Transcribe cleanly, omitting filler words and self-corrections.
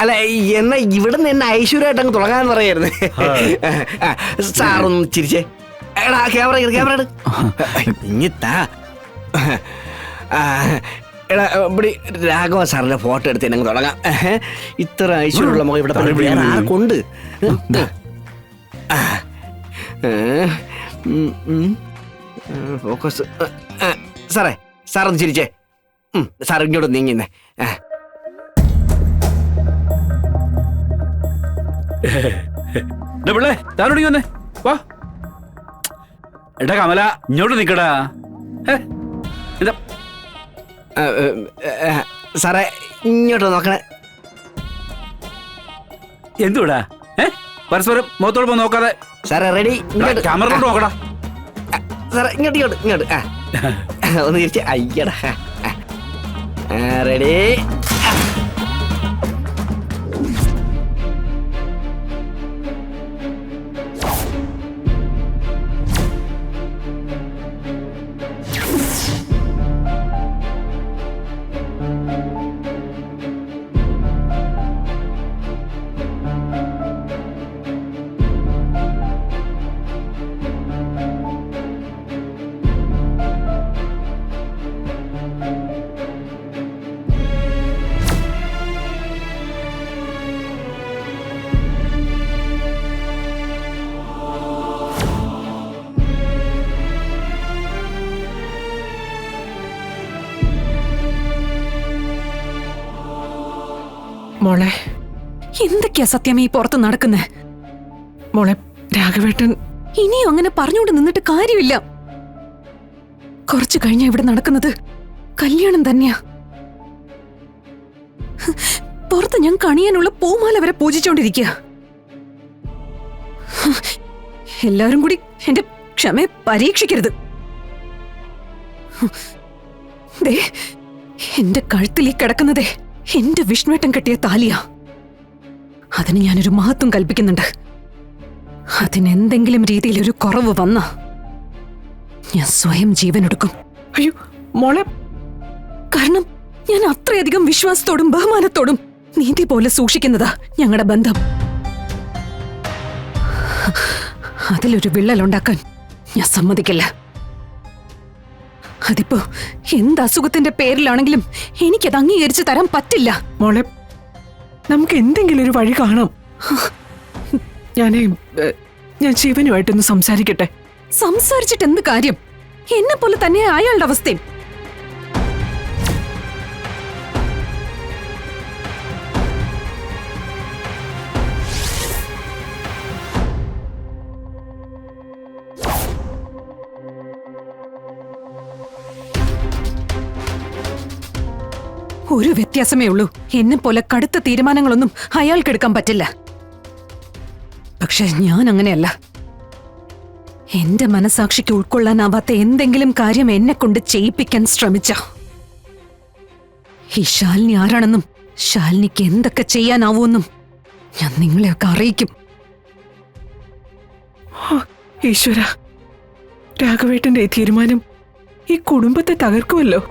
അല്ല എന്നാ ഇവിടുന്ന് എന്നെ ഐശ്വര്യമായിട്ട് അങ്ങ് തുടങ്ങാന്ന് പറയായിരുന്നു. സാറൊന്ന് ചിരിച്ചേ. എടാ ക്യാമറ ഇങ്ങിത്താ. എടാ ഇവിടെ രാഘവ സാറിന്റെ ഫോട്ടോ എടുത്ത് എന്നെ തുടങ്ങാം. ഇത്ര ഐശ്വര്യമുള്ള മുഖം ഇവിടെ ആർക്കുണ്ട്? ഫോക്കസ്. സാറൊന്ന് ചിരിച്ചേ. സാർ ഇങ്ങോട്ട് നീങ്ങിന്നേ. പിള്ളേ താനോടി വന്നേ വാ. എടാ കമല ഇങ്ങോട്ട് നിക്കടാ. സാറേ ഇങ്ങോട്ട് നോക്കണേ. എന്തുവിടാ പരസ്പരം മുഖത്തോട് നോക്കാതെ. സാറേ റെഡി. ക്യാമറ നോക്കടാ. സാറേ ഇങ്ങോട്ട് ഒന്ന് തിരിച്ച്. അയ്യടാ റെഡി. മോളെ എന്തൊക്കെയാ സത്യമേ ഈ പുറത്ത് നടക്കുന്നേ? മോളെ രാഘവേട്ടൻ ഇനിയും അങ്ങനെ പറഞ്ഞുകൊണ്ട് നിന്നിട്ട് കാര്യമില്ല. കുറച്ചു കഴിഞ്ഞ ഇവിടെ നടക്കുന്നത് കല്യാണം തന്നെയാ. പുറത്ത് ഞാൻ കണിയാനുള്ള പൂമാല വരെ പൂജിച്ചോണ്ടിരിക്കുക. എല്ലാരും കൂടി എന്റെ ക്ഷമയെ പരീക്ഷിക്കരുത്. എന്റെ കഴുത്തിൽ ഈ കിടക്കുന്നതേ എന്റെ വിഷ്ണുവേട്ടൻ കെട്ടിയ താലിയാ. അതിന് ഞാനൊരു മഹത്വം കൽപ്പിക്കുന്നുണ്ട്. അതിനെന്തെങ്കിലും രീതിയിൽ ഒരു കുറവ് വന്ന ഞാൻ സ്വയം ജീവനെടുക്കും. അയ്യോ മോളെ, കാരണം ഞാൻ അത്രയധികം വിശ്വാസത്തോടും ബഹുമാനത്തോടും നീതി പോലെ സൂക്ഷിക്കുന്നതാ ഞങ്ങളുടെ ബന്ധം. അതിലൊരു വിള്ളലുണ്ടാക്കാൻ ഞാൻ സമ്മതിക്കില്ല. അതിപ്പോ എന്ത് അസുഖത്തിന്റെ പേരിലാണെങ്കിലും എനിക്കത് അംഗീകരിച്ച് തരാൻ പറ്റില്ല. മോളെ നമുക്ക് എന്തെങ്കിലും ഒരു വഴി കാണാം. ഞാൻ ശിവനുമായിട്ടൊന്ന് സംസാരിക്കട്ടെ. സംസാരിച്ചിട്ട് എന്ത് കാര്യം? എന്നെ പോലെ തന്നെ അയാളുടെ അവസ്ഥയും. ഒരു വ്യത്യാസമേ ഉള്ളൂ. എന്നെ പോലെ കടുത്ത തീരുമാനങ്ങളൊന്നും അയാൾക്കെടുക്കാൻ പറ്റില്ല. പക്ഷെ ഞാൻ അങ്ങനെയല്ല. എന്റെ മനസാക്ഷിക്ക് ഉൾക്കൊള്ളാനാവാത്ത എന്തെങ്കിലും കാര്യം എന്നെ കൊണ്ട് ചെയ്യിപ്പിക്കാൻ ശ്രമിച്ച ഈ ശാലിനി ആരാണെന്നും ശാലിനിക്ക് എന്തൊക്കെ ചെയ്യാനാവൂന്നും ഞാൻ നിങ്ങളെയൊക്കെ അറിയിക്കും. ഈശ്വര, രാഘവേട്ടന്റെ ഈ തീരുമാനം ഈ കുടുംബത്തെ തകർക്കുമല്ലോ.